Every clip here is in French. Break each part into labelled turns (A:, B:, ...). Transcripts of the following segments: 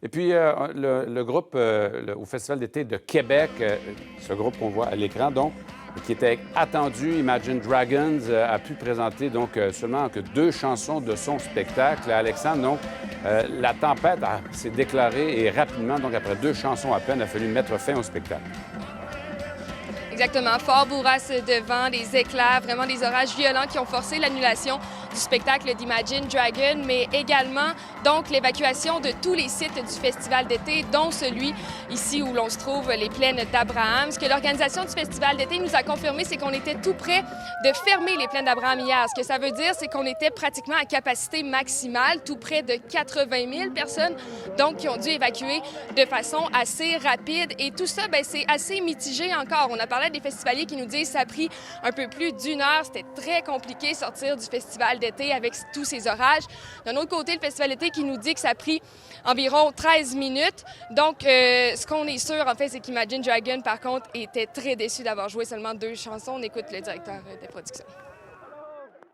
A: Et puis, le groupe au Festival d'été de Québec, ce groupe qu'on voit à l'écran, donc, qui était attendu, Imagine Dragons, a pu présenter donc seulement que 2 chansons de son spectacle. Alexandre, donc, la tempête s'est déclarée et rapidement, donc après 2 chansons à peine, il a fallu mettre fin au spectacle.
B: Exactement. Fort bourrasse de vent, des éclairs, vraiment des orages violents qui ont forcé l'annulation du spectacle d'Imagine Dragon, mais également donc l'évacuation de tous les sites du festival d'été, dont celui ici où l'on se trouve, les plaines d'Abraham. Ce que l'organisation du festival d'été nous a confirmé, c'est qu'on était tout près de fermer les plaines d'Abraham hier. Ce que ça veut dire, c'est qu'on était pratiquement à capacité maximale, tout près de 80 000 personnes, donc qui ont dû évacuer de façon assez rapide. Et tout ça, bien, c'est assez mitigé encore. On a parlé des festivaliers qui nous disent que ça a pris un peu plus d'1 heure. C'était très compliqué sortir du festival d'été avec tous ces orages. D'un autre côté, le festival d'été qui nous dit que ça a pris environ 13 minutes. Donc, ce qu'on est sûr, en fait, c'est qu'Imagine Dragon, par contre, était très déçu d'avoir joué seulement 2 chansons. On écoute le directeur de production.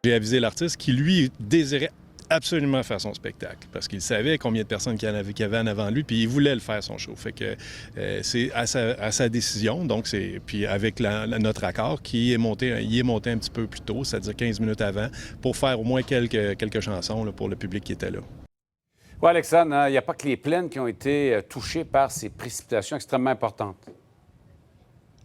C: J'ai avisé l'artiste qui, lui, désirait absolument faire son spectacle parce qu'il savait combien de personnes qu'il y avait en avant lui, puis il voulait le faire, son show. Fait que c'est à sa décision, donc c'est puis avec notre accord qui est monté, il est monté un petit peu plus tôt, c'est-à-dire 15 minutes avant, pour faire au moins quelques chansons là, pour le public qui était là.
A: Oui, Alexandre, il n'y a pas que les plaines qui ont été touchées par ces précipitations extrêmement importantes.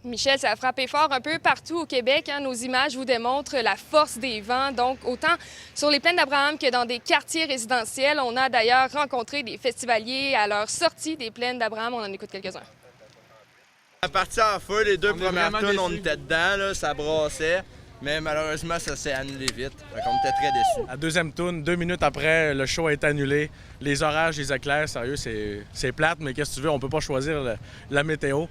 B: Michel, ça a frappé fort un peu partout au Québec. Nos images vous démontrent la force des vents. Donc, autant sur les plaines d'Abraham que dans des quartiers résidentiels. On a d'ailleurs rencontré des festivaliers à leur sortie des plaines d'Abraham. On en écoute quelques-uns.
D: À partir en feu, les 2 premières tonnes, on était dedans, là, ça brassait. Mais malheureusement, ça s'est annulé vite. Donc, on était très déçus.
E: La deuxième tourne, 2 minutes après, le show est annulé. Les orages, les éclairs, sérieux, c'est plate, mais qu'est-ce que tu veux, on peut pas choisir la météo.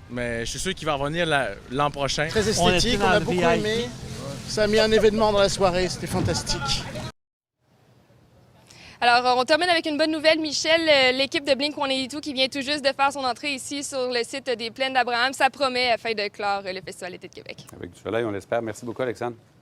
E: Mais je suis sûr qu'il va revenir l'an prochain.
F: Très esthétique, on a beaucoup aimé. Ça a mis un événement dans la soirée, c'était fantastique.
B: Alors, on termine avec une bonne nouvelle, Michel. L'équipe de Blink-182 qui vient tout juste de faire son entrée ici sur le site des Plaines d'Abraham, ça promet afin de clore le Festival d'été de Québec.
A: Avec du soleil, on l'espère. Merci beaucoup, Alexandre.